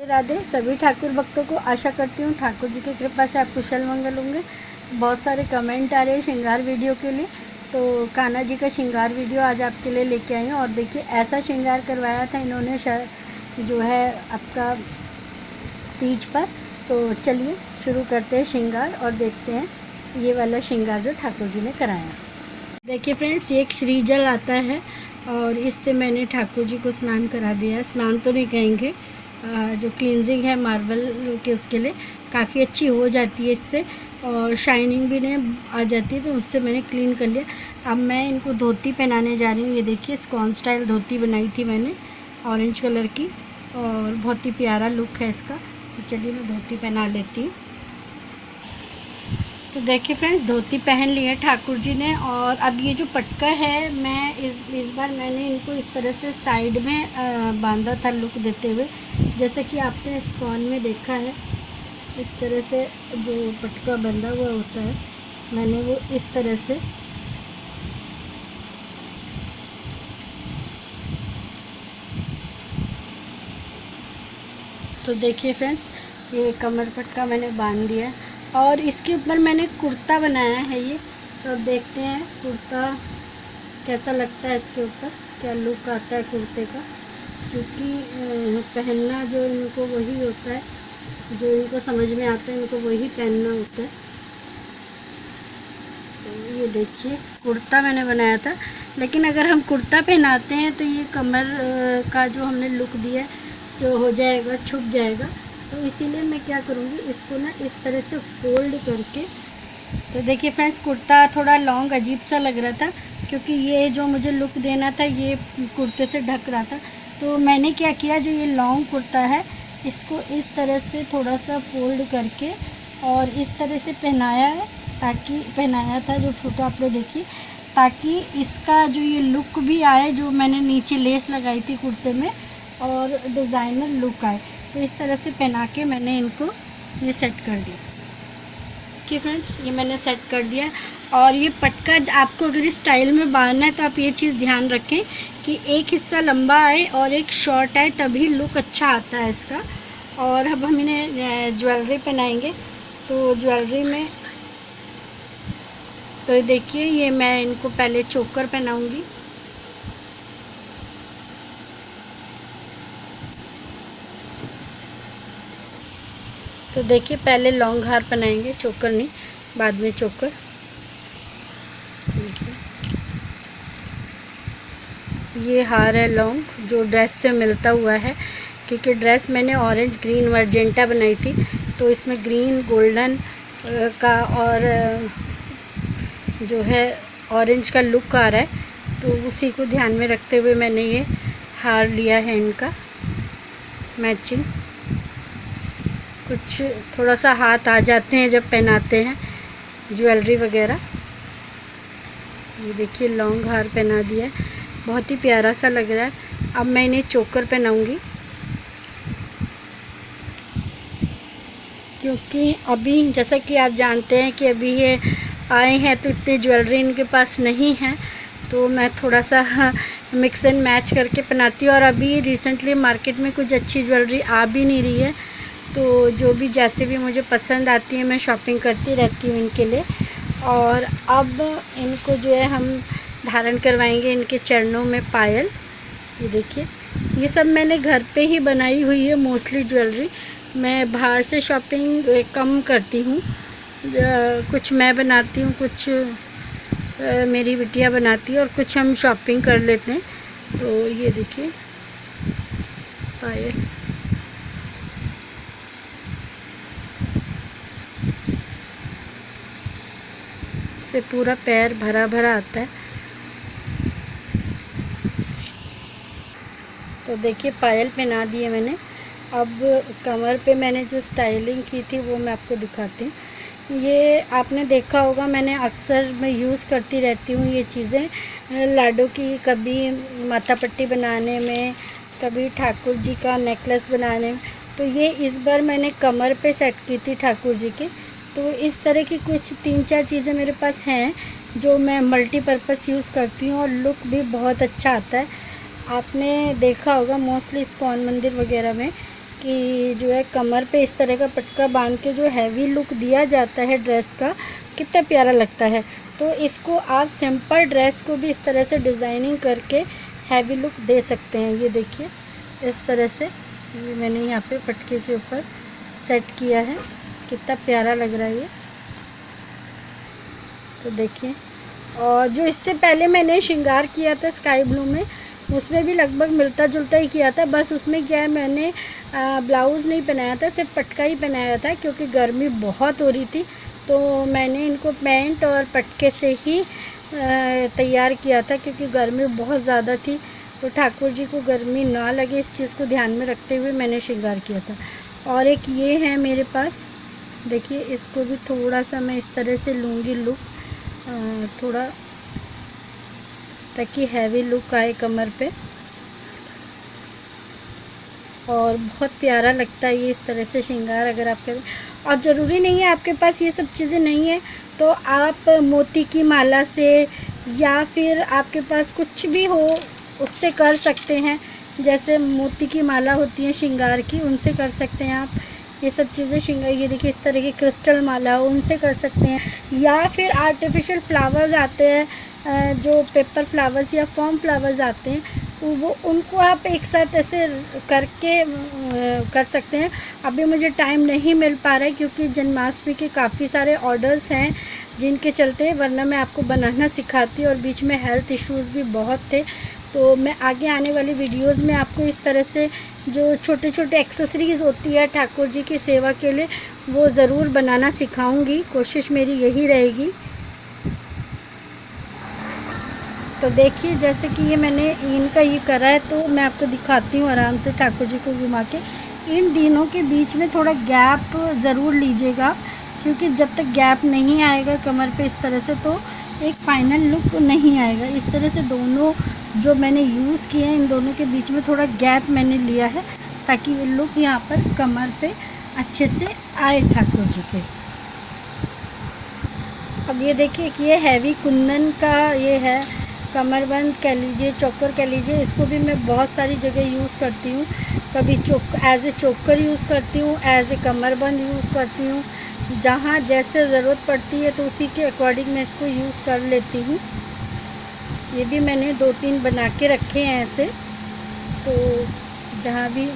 राधे सभी ठाकुर भक्तों को। आशा करती हूँ ठाकुर जी की कृपा से आप कुशल मंगल होंगे। बहुत सारे कमेंट आ रहे हैं श्रृंगार वीडियो के लिए, तो कान्हा जी का श्रृंगार वीडियो आज आपके लिए लेके आई हूँ। और देखिए ऐसा श्रृंगार करवाया था इन्होंने जो है आपका तीज पर। तो चलिए शुरू करते हैं श्रृंगार और देखते हैं ये वाला श्रृंगार जो ठाकुर जी ने कराया। देखिए फ्रेंड्स, ये एक श्रीजल आता है और इससे मैंने ठाकुर जी को स्नान करा दिया। स्नान तो नहीं कहेंगे, जो क्लींजिंग है मार्बल के उसके लिए काफ़ी अच्छी हो जाती है इससे, और शाइनिंग भी नहीं आ जाती है, तो उससे मैंने क्लीन कर लिया। अब मैं इनको धोती पहनाने जा रही हूँ। ये देखिए स्कॉन स्टाइल धोती बनाई थी मैंने ऑरेंज कलर की, और बहुत ही प्यारा लुक है इसका। तो चलिए मैं धोती पहना लेती हूँ। तो देखिए फ्रेंड्स, धोती पहन ली है ठाकुर जी ने। और अब ये जो पटका है, मैं इस बार मैंने इनको इस तरह से साइड में बांधा था लुक देते हुए, जैसे कि आपने इस्कॉन में देखा है। इस तरह से जो पटका बंधा हुआ होता है, मैंने वो इस तरह से तो देखिए फ्रेंड्स, ये कमर पटका मैंने बांध दिया और इसके ऊपर मैंने कुर्ता बनाया है ये। तो अब देखते हैं कुर्ता कैसा लगता है, इसके ऊपर क्या लुक आता है कुर्ते का, क्योंकि पहनना जो इनको वही होता है, जो इनको समझ में आता है इनको वही पहनना होता है। तो ये देखिए कुर्ता मैंने बनाया था, लेकिन अगर हम कुर्ता पहनाते हैं तो ये कमर का जो हमने लुक दिया जो हो जाएगा, छुप जाएगा। तो इसीलिए मैं क्या करूँगी, इसको ना इस तरह से फोल्ड करके। तो देखिए फ्रेंड्स, कुर्ता थोड़ा लॉन्ग अजीब सा लग रहा था, क्योंकि ये जो मुझे लुक देना था ये कुर्ते से ढक रहा था। तो मैंने क्या किया, जो ये लॉन्ग कुर्ता है इसको इस तरह से थोड़ा सा फोल्ड करके और इस तरह से पहनाया है, ताकि पहनाया था जो फोटो आपने देखी, ताकि इसका जो ये लुक भी आए, जो मैंने नीचे लेस लगाई थी कुर्ते में, और डिज़ाइनर लुक आए। तो इस तरह से पहना के मैंने इनको ये सेट कर दिया कि फ्रेंड्स, ये मैंने सेट कर दिया। और ये पटका आपको अगर इस स्टाइल में बांधना है तो आप ये चीज़ ध्यान रखें कि एक हिस्सा लंबा आए और एक शॉर्ट आए, तभी लुक अच्छा आता है इसका। और अब हम इन्हें ज्वेलरी पहनाएंगे। तो ज्वेलरी में तो देखिए, ये मैं इनको पहले चोकर पहनाऊँगी। तो देखिए पहले लॉन्ग हार पहनाएंगे, चोकर नहीं, बाद में चोकर। देखिए ये हार है लॉन्ग, जो ड्रेस से मिलता हुआ है, क्योंकि ड्रेस मैंने ऑरेंज ग्रीन मर्जेंटा बनाई थी, तो इसमें ग्रीन गोल्डन का और जो है ऑरेंज का लुक आ रहा है। तो उसी को ध्यान में रखते हुए मैंने ये हार लिया है इनका मैचिंग। कुछ थोड़ा सा हाथ आ जाते हैं जब पहनाते हैं ज्वेलरी वगैरह। ये देखिए लॉन्ग हार पहना दिया है, बहुत ही प्यारा सा लग रहा है। अब मैं इन्हें चोकर पहनाऊंगी, क्योंकि अभी जैसा कि आप जानते हैं कि अभी ये आए हैं तो इतनी ज्वेलरी इनके पास नहीं है, तो मैं थोड़ा सा मिक्स एंड मैच करके पहनाती हूँ। और अभी रिसेंटली मार्केट में कुछ अच्छी ज्वेलरी आ भी नहीं रही है, तो जो भी जैसे भी मुझे पसंद आती है मैं शॉपिंग करती रहती हूँ इनके लिए। और अब इनको जो है हम धारण करवाएंगे इनके चरणों में पायल। ये देखिए, ये सब मैंने घर पे ही बनाई हुई है मोस्टली ज्वेलरी। मैं बाहर से शॉपिंग कम करती हूँ, कुछ मैं बनाती हूँ, कुछ मेरी बिटिया बनाती है, और कुछ हम शॉपिंग कर लेते हैं। तो ये देखिए पायल, से पूरा पैर भरा भरा आता है। तो देखिए पायल पहना दी है मैंने। अब कमर पे मैंने जो स्टाइलिंग की थी वो मैं आपको दिखाती हूँ। ये आपने देखा होगा, मैंने अक्सर मैं यूज़ करती रहती हूँ ये चीज़ें लाडो की, कभी माथा पट्टी बनाने में, कभी ठाकुर जी का नेकलेस बनाने में। तो ये इस बार मैंने कमर पे सेट की थी ठाकुर जी के। तो इस तरह की कुछ 3-4 चीज़ें मेरे पास हैं जो मैं मल्टीपर्पज़ यूज़ करती हूँ, और लुक भी बहुत अच्छा आता है। आपने देखा होगा मोस्टली इस्कॉन मंदिर वगैरह में कि जो है कमर पे इस तरह का पटका बांध के जो हैवी लुक दिया जाता है ड्रेस का, कितना प्यारा लगता है। तो इसको आप सिंपल ड्रेस को भी इस तरह से डिज़ाइनिंग करके हैवी लुक दे सकते हैं। ये देखिए इस तरह से ये मैंने यहाँ पे पटके के ऊपर सेट किया है, कितना प्यारा लग रहा है ये। तो देखिए, और जो इससे पहले मैंने श्रृंगार किया था स्काई ब्लू में, उसमें भी लगभग मिलता जुलता ही किया था। बस उसमें क्या है, मैंने ब्लाउज़ नहीं पहनाया था, सिर्फ पटका ही पहनाया था क्योंकि गर्मी बहुत हो रही थी। तो मैंने इनको पैंट और पटके से ही तैयार किया था क्योंकि गर्मी बहुत ज़्यादा थी, तो ठाकुर जी को गर्मी ना लगे इस चीज़ को ध्यान में रखते हुए मैंने श्रृंगार किया था। और एक ये है मेरे पास, देखिए इसको भी थोड़ा सा मैं इस तरह से लूँगी लुक, थोड़ा ताकि हैवी लुक आए कमर पे, और बहुत प्यारा लगता है ये इस तरह से श्रृंगार अगर आप करें। और ज़रूरी नहीं है आपके पास ये सब चीज़ें नहीं है तो आप मोती की माला से या फिर आपके पास कुछ भी हो उससे कर सकते हैं। जैसे मोती की माला होती है श्रृंगार की, उनसे कर सकते हैं आप ये सब चीज़ें श्रृंगार। ये देखिए इस तरह की क्रिस्टल माला हो, उनसे कर सकते हैं। या फिर आर्टिफिशियल फ्लावर्स आते हैं, जो पेपर फ्लावर्स या फॉर्म फ्लावर्स आते हैं, तो वो उनको आप एक साथ ऐसे करके कर सकते हैं। अभी मुझे टाइम नहीं मिल पा रहा है क्योंकि जन्माष्टमी के काफ़ी सारे ऑर्डर्स हैं जिनके चलते, वरना मैं आपको बनाना सिखाती और बीच में हेल्थ इश्यूज़ भी बहुत थे। तो मैं आगे आने वाली वीडियोस में आपको इस तरह से जो छोटे छोटे एक्सेसरीज़ होती है ठाकुर जी की सेवा के लिए, वो ज़रूर बनाना सिखाऊंगी, कोशिश मेरी यही रहेगी। तो देखिए जैसे कि ये मैंने इनका ये करा है, तो मैं आपको दिखाती हूँ आराम से ठाकुर जी को घुमा के। इन दिनों के बीच में थोड़ा गैप ज़रूर लीजिएगा क्योंकि जब तक गैप नहीं आएगा कमर पे इस तरह से तो एक फाइनल लुक नहीं आएगा। इस तरह से दोनों जो मैंने यूज़ किए हैं, इन दोनों के बीच में थोड़ा गैप मैंने लिया है ताकि ये लुक यहाँ पर कमर पे अच्छे से आए ठाकुर जी के। अब ये देखिए कि ये हैवी कुंदन का ये है, कमरबंद कह लीजिए, चोकर कह लीजिए, इसको भी मैं बहुत सारी जगह यूज़ करती हूँ। कभी एज ए चोकर यूज़ करती हूँ, एज ए कमरबंद यूज़ करती हूँ, जहाँ जैसे ज़रूरत पड़ती है तो उसी के अकॉर्डिंग मैं इसको यूज़ कर लेती हूँ। ये भी मैंने 2-3 बना के रखे हैं ऐसे, तो जहाँ भी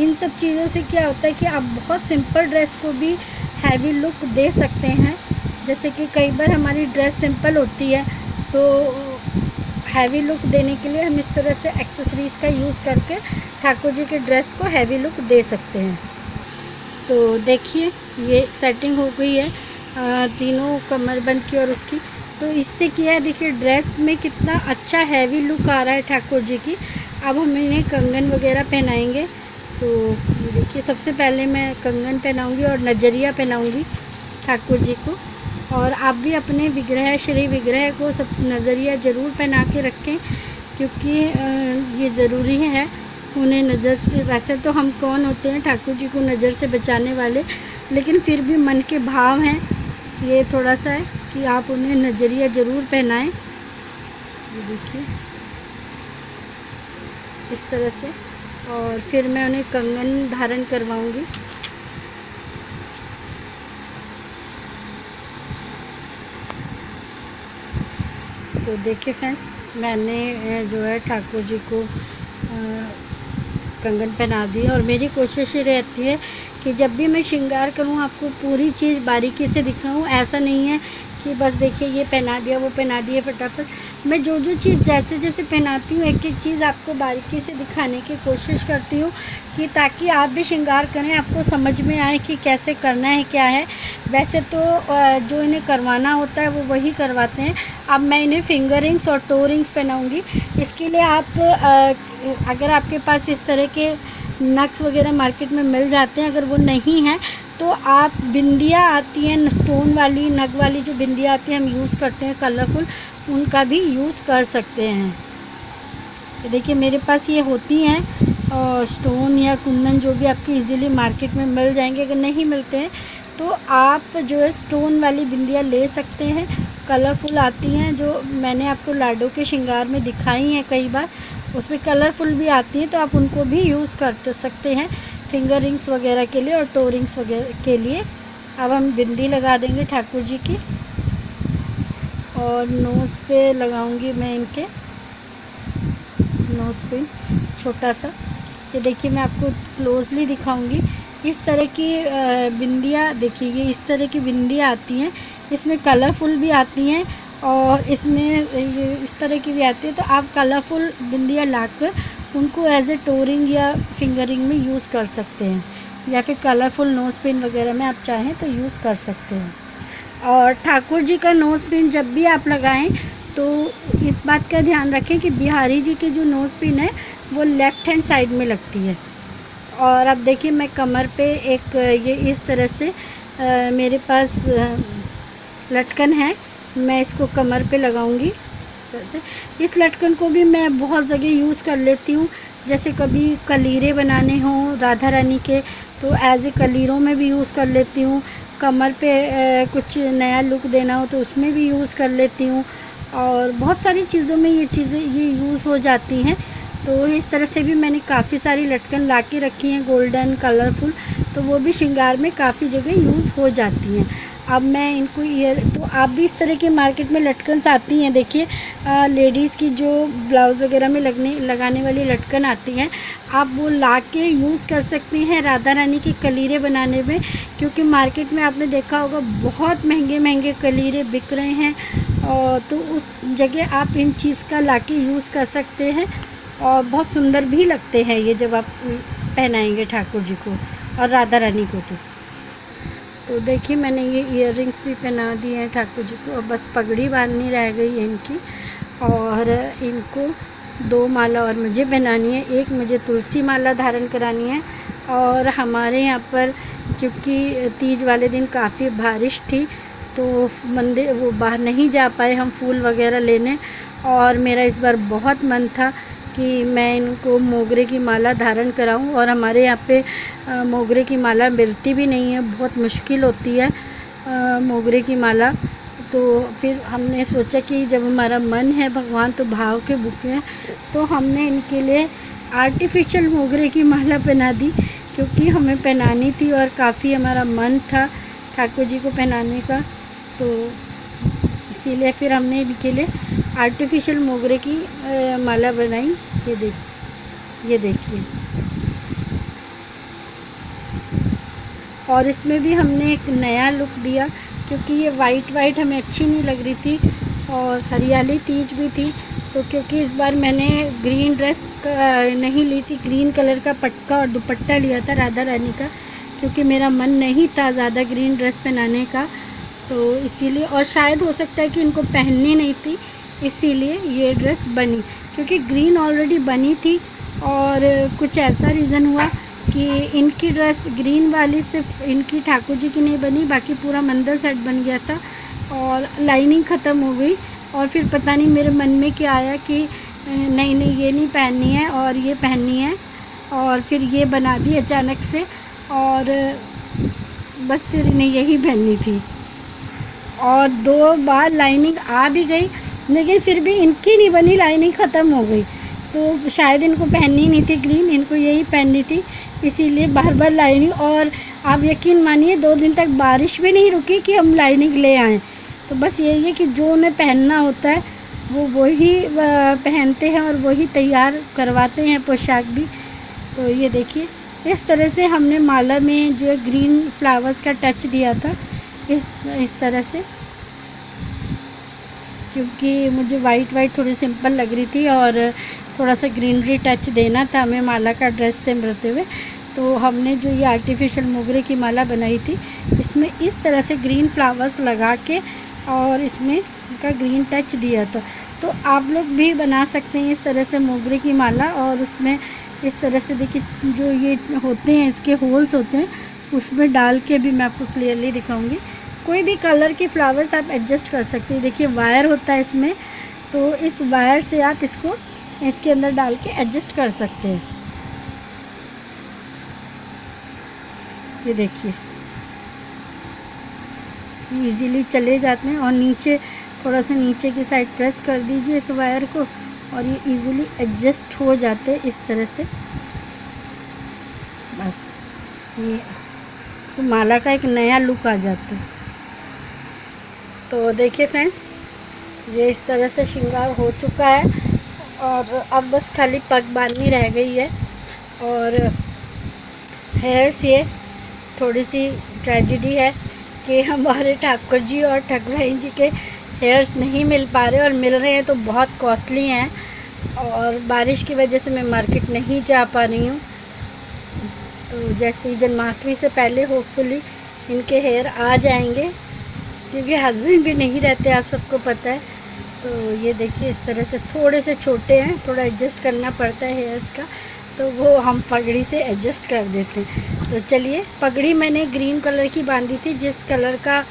इन सब चीज़ों से क्या होता है कि आप बहुत सिंपल ड्रेस को भी हैवी लुक दे सकते हैं। जैसे कि कई बार हमारी ड्रेस सिंपल होती है तो हैवी लुक देने के लिए हम इस तरह से एक्सेसरीज़ का यूज़ करके ठाकुर जी के ड्रेस को हैवी लुक दे सकते हैं। तो देखिए ये सेटिंग हो गई है तीनों कमरबंद की और उसकी। तो इससे क्या है, देखिए ड्रेस में कितना अच्छा हैवी लुक आ रहा है ठाकुर जी की। अब हम इन्हें कंगन वगैरह पहनाएंगे। तो देखिए सबसे पहले मैं कंगन पहनाऊंगी और नजरिया पहनाऊंगी ठाकुर जी को। और आप भी अपने विग्रह श्री विग्रह को सब नज़रिया ज़रूर पहना के रखें क्योंकि ये ज़रूरी है उन्हें नज़र से। वैसे तो हम कौन होते हैं ठाकुर जी को नज़र से बचाने वाले, लेकिन फिर भी मन के भाव हैं ये थोड़ा सा है कि आप उन्हें नज़रिया ज़रूर पहनाएं। ये देखिए इस तरह से, और फिर मैं उन्हें कंगन धारण करवाऊंगी। तो देखिए फ्रेंड्स, मैंने जो है ठाकुर जी को कंगन पहना दी और मेरी कोशिश ये रहती है कि जब भी मैं श्रृंगार करूँ आपको पूरी चीज़ बारीकी से दिखाऊँ। ऐसा नहीं है कि बस देखिए ये पहना दिया वो पहना दिया फटाफट। मैं जो जो चीज़ जैसे जैसे पहनाती हूँ एक एक चीज़ आपको बारीकी से दिखाने की कोशिश करती हूँ कि ताकि आप भी श्रृंगार करें, आपको समझ में आए कि कैसे करना है क्या है। वैसे तो जो इन्हें करवाना होता है वो वही करवाते हैं। अब मैं इन्हें फिंगर रिंग्स और टो रिंग्स पहनाऊँगी। इसके लिए आप अगर आपके पास इस तरह के नक्स वगैरह मार्केट में मिल जाते हैं, अगर वो नहीं है तो आप बिंदियाँ आती हैं स्टोन वाली, नग वाली जो बिंदियाँ आती हैं हम यूज़ करते हैं कलरफुल, उनका भी यूज़ कर सकते हैं। तो देखिए मेरे पास ये होती हैं और स्टोन या कुंदन जो भी आपको इजीली मार्केट में मिल जाएंगे। अगर नहीं मिलते हैं तो आप जो है स्टोन वाली बिंदियाँ ले सकते हैं, कलरफुल आती हैं जो मैंने आपको लाडो के श्रृंगार में दिखाई हैं कई बार, उसमें कलरफुल भी आती हैं, तो आप उनको भी यूज़ कर सकते हैं फिंगर रिंग्स वगैरह के लिए और टो रिंग्स वगैरह के लिए। अब हम बिंदी लगा देंगे ठाकुर जी की, और नोज़ पे लगाऊंगी मैं इनके नोज़ पिन छोटा सा। ये देखिए मैं आपको क्लोजली दिखाऊंगी। इस तरह की बिंदियाँ देखिए, ये इस तरह की बिंदियाँ आती हैं, इसमें कलरफुल भी आती हैं और इसमें ये इस तरह की भी आती है। तो आप कलरफुल बिंदियाँ लाकर उनको एज ए टोरिंग या फिंगरिंग में यूज़ कर सकते हैं, या फिर कलरफुल नोज़ पिन वगैरह में आप चाहें तो यूज़ कर सकते हैं। और ठाकुर जी का नोज़ पिन जब भी आप लगाएं तो इस बात का ध्यान रखें कि बिहारी जी की जो नोज़ पिन है वो लेफ़्ट हैंड साइड में लगती है। और अब देखिए मैं कमर पे एक ये इस तरह से मेरे पास लटकन है, मैं इसको कमर पे लगाऊंगी इस तरह से। इस लटकन को भी मैं बहुत जगह यूज़ कर लेती हूँ, जैसे कभी कलीरे बनाने हों राधा रानी के तो एज ए कलीरों में भी यूज़ कर लेती हूँ। कमर पे कुछ नया लुक देना हो तो उसमें भी यूज़ कर लेती हूँ, और बहुत सारी चीज़ों में ये चीज़ें ये यूज़ हो जाती हैं। तो इस तरह से भी मैंने काफ़ी सारी लटकन ला के रखी हैं गोल्डन कलरफुल, तो वो भी श्रृंगार में काफ़ी जगह यूज़ हो जाती हैं। अब मैं इनको तो आप भी इस तरह के मार्केट में लटकन्स आती हैं, देखिए लेडीज़ की जो ब्लाउज़ वगैरह में लगाने वाली लटकन आती हैं, आप वो ला के यूज़ कर सकते हैं राधा रानी के कलीरे बनाने में। क्योंकि मार्केट में आपने देखा होगा बहुत महंगे महंगे कलीरे बिक रहे हैं, और तो उस जगह आप इन चीज़ का ला के यूज़ कर सकते हैं, और बहुत सुंदर भी लगते हैं ये जब आप पहनाएंगे ठाकुर जी को और राधा रानी को। तो देखिए मैंने ये इयररिंग्स भी पहना दिए हैं ठाकुर जी को, और बस पगड़ी बांधनी रह गई है इनकी, और इनको 2 माला और मुझे पहनानी है। एक मुझे तुलसी माला धारण करानी है, और हमारे यहाँ पर क्योंकि तीज वाले दिन काफ़ी बारिश थी तो मंदिर वो बाहर नहीं जा पाए हम फूल वगैरह लेने, और मेरा इस बार बहुत मन था कि मैं इनको मोगरे की माला धारण कराऊं। और हमारे यहाँ पे मोगरे की माला मिलती भी नहीं है, बहुत मुश्किल होती है मोगरे की माला। तो फिर हमने सोचा कि जब हमारा मन है भगवान तो भाव के भूखे हैं, तो हमने इनके लिए आर्टिफिशियल मोगरे की माला पहना दी, क्योंकि हमें पहनानी थी और काफ़ी हमारा मन था ठाकुर जी को पहनाने का। तो इसीलिए फिर हमने इनके लिए आर्टिफिशियल मोगरे की माला बनाई। ये देखिए, और इसमें भी हमने एक नया लुक दिया, क्योंकि ये वाइट हमें अच्छी नहीं लग रही थी, और हरियाली तीज भी थी। तो क्योंकि इस बार मैंने ग्रीन ड्रेस नहीं ली थी, ग्रीन कलर का पटका और दुपट्टा लिया था राधा रानी का, क्योंकि मेरा मन नहीं था ज़्यादा ग्रीन ड्रेस पहनाने का, तो इसीलिए। और शायद हो सकता है कि इनको पहननी नहीं थी, इसीलिए ये ड्रेस बनी, क्योंकि ग्रीन ऑलरेडी बनी थी। और कुछ ऐसा रीज़न हुआ कि इनकी ड्रेस ग्रीन वाली सिर्फ इनकी ठाकुर जी की नहीं बनी, बाकी पूरा मंदिर सेट बन गया था, और लाइनिंग ख़त्म हो गई। और फिर पता नहीं मेरे मन में क्या आया कि नहीं ये नहीं पहननी है और ये पहननी है, और फिर ये बना दी अचानक से, और बस फिर इन्हें यही पहननी थी। और 2 बार लाइनिंग आ भी गई, लेकिन फिर भी इनकी नहीं बनी, लाइनिंग ख़त्म हो गई। तो शायद इनको पहननी नहीं थी ग्रीन, इनको यही पहननी थी, इसीलिए बार लाइनिंग। और आप यकीन मानिए 2 दिन तक बारिश भी नहीं रुकी कि हम लाइनिंग ले आएँ। तो बस यही है कि जो उन्हें पहनना होता है वो वही पहनते हैं और वही तैयार करवाते हैं पोशाक भी। तो ये देखिए इस तरह से हमने माला में जो ग्रीन फ्लावर्स का टच दिया था, इस तरह से, क्योंकि मुझे वाइट थोड़ी सिंपल लग रही थी और थोड़ा सा ग्रीनरी टच देना था हमें माला का ड्रेस से मिलते हुए। तो हमने जो ये आर्टिफिशियल मोगरे की माला बनाई थी, इसमें इस तरह से ग्रीन फ्लावर्स लगा के और इसमें इनका ग्रीन टच दिया था। तो आप लोग भी बना सकते हैं इस तरह से मोगरे की माला, और उसमें इस तरह से देखिए जो ये होते हैं इसके होल्स होते हैं, उसमें डाल के भी मैं आपको क्लियरली दिखाऊंगी। कोई भी कलर के फ्लावर्स आप एडजस्ट कर सकते हैं। देखिए वायर होता है इसमें, तो इस वायर से आप इसको इसके अंदर डाल के एडजस्ट कर सकते हैं। ये देखिए इजीली चले जाते हैं, और नीचे थोड़ा सा नीचे की साइड प्रेस कर दीजिए इस वायर को, और ये इजीली एडजस्ट हो जाते हैं इस तरह से। बस ये तो माला का एक नया लुक आ जाता है। तो देखिए फ्रेंड्स, ये इस तरह से श्रृंगार हो चुका है और अब बस खाली पग बांधनी रह गई है। और हेयर्स, ये थोड़ी सी ट्रेजिडी है कि हमारे ठाकुर जी और ठाकुराइन जी के हेयर्स नहीं मिल पा रहे, और मिल रहे हैं तो बहुत कॉस्टली हैं, और बारिश की वजह से मैं मार्केट नहीं जा पा रही हूँ। तो जैसे ही जन्माष्टमी से पहले होपफुली इनके हेयर आ जाएंगे, क्योंकि हस्बैंड भी नहीं रहते, आप सबको पता है। तो ये देखिए इस तरह से थोड़े से छोटे हैं, थोड़ा एडजस्ट करना पड़ता है हेयर्स का, तो वो हम पगड़ी से एडजस्ट कर देते हैं। तो चलिए, पगड़ी मैंने ग्रीन कलर की बांधी थी, जिस कलर का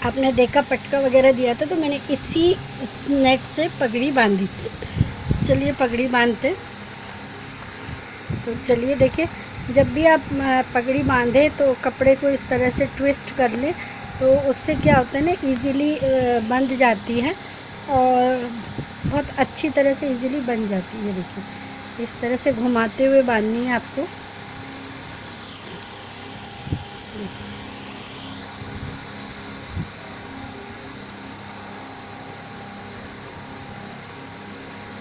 आपने देखा पटका वगैरह दिया था, तो मैंने इसी नेट से पगड़ी बांधी थी। चलिए पगड़ी बांधते। तो चलिए देखिए, जब भी आप पगड़ी बांधे तो कपड़े को इस तरह से ट्विस्ट कर लें, तो उससे क्या होता है ना, इजीली बंध जाती है और बहुत अच्छी तरह से इजीली बन जाती है। देखिए इस तरह से घुमाते हुए बांधनी है आपको।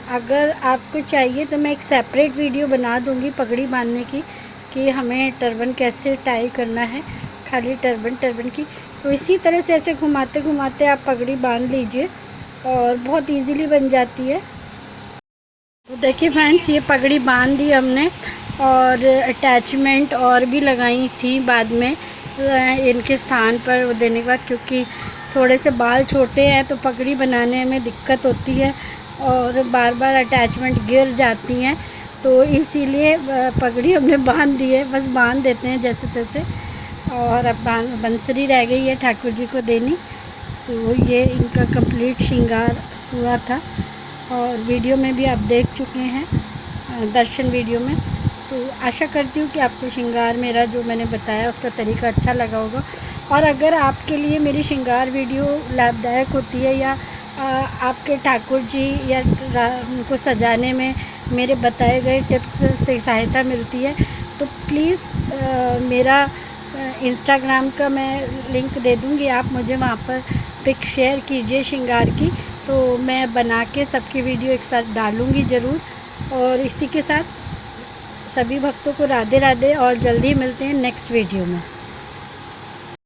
अगर आपको चाहिए तो मैं एक सेपरेट वीडियो बना दूंगी पगड़ी बांधने की, कि हमें टर्बन कैसे टाई करना है, खाली टर्बन की। तो इसी तरह से ऐसे घुमाते घुमाते आप पगड़ी बांध लीजिए और बहुत इजीली बन जाती है। तो देखिए फ्रेंड्स, ये पगड़ी बांध दी हमने, और अटैचमेंट और भी लगाई थी बाद में इनके स्थान पर वो देने के बाद, क्योंकि थोड़े से बाल छोटे हैं तो पगड़ी बनाने में दिक्कत होती है और बार बार अटैचमेंट गिर जाती हैं, तो इसीलिए पगड़ी हमने बांध दी है। बस बांध देते हैं जैसे तैसे। और अब बंसरी रह गई है ठाकुर जी को देनी। तो ये इनका कंप्लीट श्रृंगार हुआ था, और वीडियो में भी आप देख चुके हैं, दर्शन वीडियो में। तो आशा करती हूँ कि आपको श्रृंगार मेरा जो मैंने बताया उसका तरीका अच्छा लगा होगा। और अगर आपके लिए मेरी श्रृंगार वीडियो लाभदायक होती है, या आपके ठाकुर जी या उनको सजाने में मेरे बताए गए टिप्स से सहायता मिलती है, तो प्लीज़ मेरा इंस्टाग्राम का मैं लिंक दे दूँगी, आप मुझे वहाँ पर पिक शेयर कीजिए श्रृंगार की, तो मैं बना के सबकी वीडियो एक साथ डालूँगी ज़रूर। और इसी के साथ सभी भक्तों को राधे राधे, और जल्दी मिलते हैं नेक्स्ट वीडियो में।